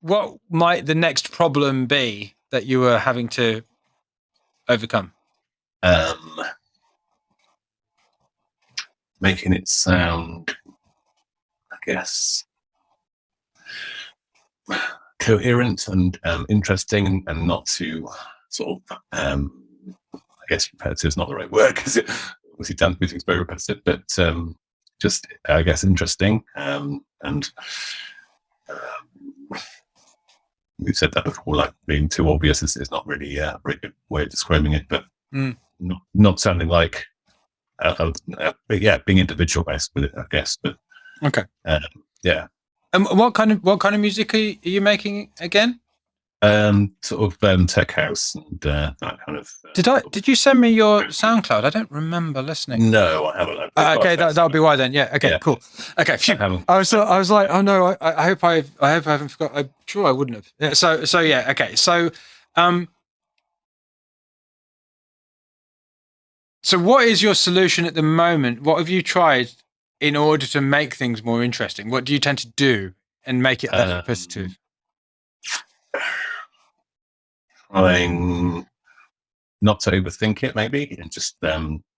what might the next problem be that you were having to overcome? Making it sound, I guess, coherent and interesting, and not too sort of, I guess repetitive is not the right word, because obviously dance music is very repetitive, but just, I guess, interesting. And we've said that before, like being too obvious is not really a very good way of describing it, but not sounding like, being individual based with it, I guess. But okay, yeah. And what kind of music are you making again? Sort of tech house and that kind of. Did you send me your SoundCloud? I don't remember listening. No, I haven't. Okay, that'll be why then. Yeah. Okay. Yeah. Cool. Okay. Phew. I was like, oh no, I hope I haven't forgot. I'm sure I wouldn't have. Yeah, so yeah. Okay. So what is your solution at the moment? What have you tried in order to make things more interesting? What do you tend to do and make it less repetitive? Trying not to overthink it, maybe, and just be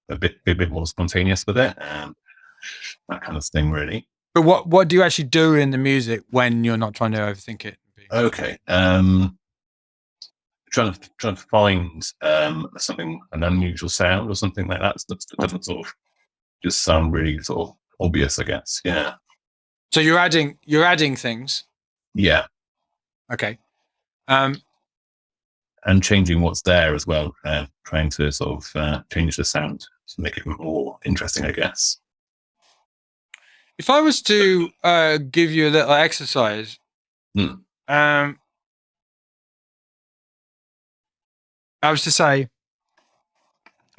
a bit more spontaneous with it, that kind of thing, really. But what do you actually do in the music when you're not trying to overthink it? Okay, trying to find something, an unusual sound or something like that that doesn't sort of just sound really sort of obvious, I guess. Yeah. So you're adding things. Yeah. Okay. And changing what's there as well, trying to sort of change the sound to make it more interesting, I guess. If I was to give you a little exercise, I was to say,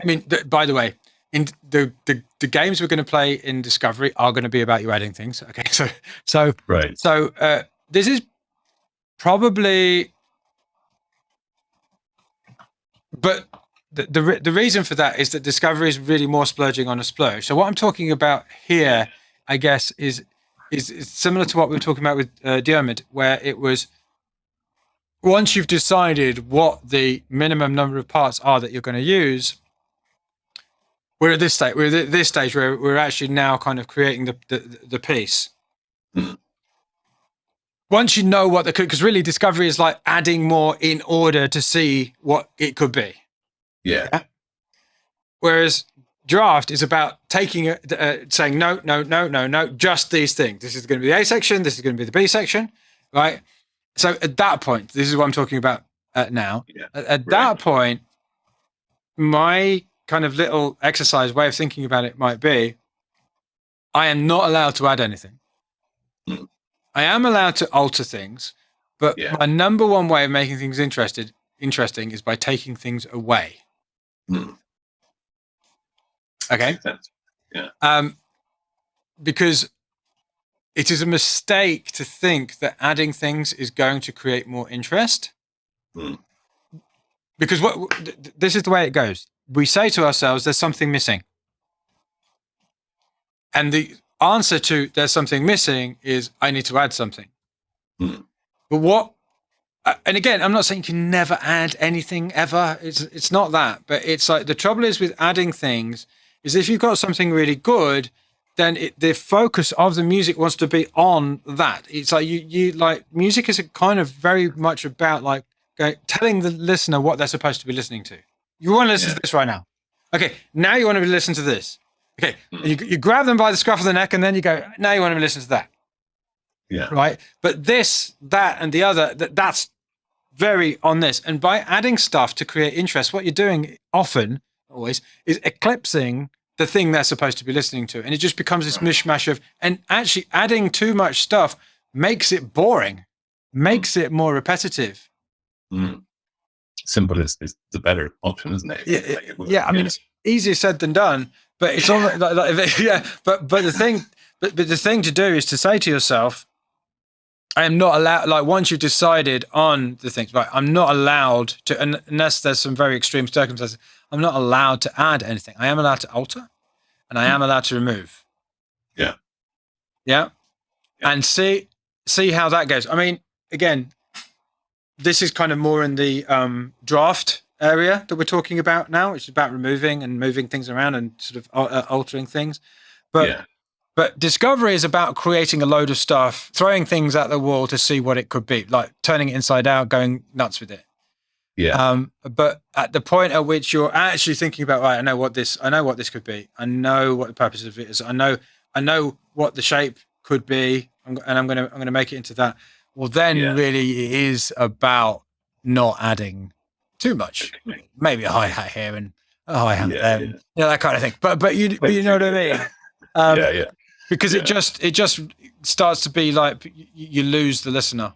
I mean, by the way, in the games we're going to play in Discovery are going to be about you adding things. Okay, so right. So this is probably. But the reason for that is that Discovery is really more splurging on a splurge. So what I'm talking about here, I guess, is similar to what we were talking about with Diarmid, where it was once you've decided what the minimum number of parts are that you're going to use. We're at this stage. We're at this stage where we're actually now kind of creating the piece. Once you know what because really Discovery is like adding more in order to see what it could be. Yeah. Whereas Draft is about taking it, saying no, just these things. This is going to be the A section. This is going to be the B section, right? So at that point, this is what I'm talking about now. Yeah. At that point, my kind of little exercise way of thinking about it might be, I am not allowed to add anything. I am allowed to alter things, but my number one way of making things interesting is by taking things away. Okay. Yeah. Because it is a mistake to think that adding things is going to create more interest. Because this is the way it goes. We say to ourselves, "There's something missing," and the answer to "there's something missing" is I need to add something. But and again, I'm not saying you can never add anything ever. It's not that, but it's like the trouble is with adding things is if you've got something really good, then the focus of the music wants to be on that. It's like you like music is a kind of very much about like telling the listener what they're supposed to be listening to. You want to listen to this right now. Okay, now you want to listen to this. Okay, you grab them by the scruff of the neck and then you go, now you want to listen to that. Yeah. Right? But this, that, and the other, that's very on this. And by adding stuff to create interest, what you're doing always, is eclipsing the thing they're supposed to be listening to. And it just becomes this mishmash of, and actually adding too much stuff makes it boring, makes it more repetitive. Simple is the better option, isn't it? Yeah. I mean, it's easier said than done, but it's all but the thing to do is to say to yourself, I am not allowed, like once you've decided on the things, right, I'm not allowed to, unless there's some very extreme circumstances, I'm not allowed to add anything. I am allowed to alter and I am allowed to remove. Yeah. And see how that goes. I mean, again, this is kind of more in the draft area that we're talking about now, which is about removing and moving things around and sort of altering things. But discovery is about creating a load of stuff, throwing things at the wall to see what it could be, like turning it inside out, going nuts with it. Yeah. But at the point at which you're actually thinking about, right, I know what this could be. I know what the purpose of it is. I know what the shape could be, and I'm gonna make it into that. Well, then really it is about not adding too much. Maybe a hi-hat here and a hi-hat there, that kind of thing. But you know what I mean? Because it just starts to be like you lose the listener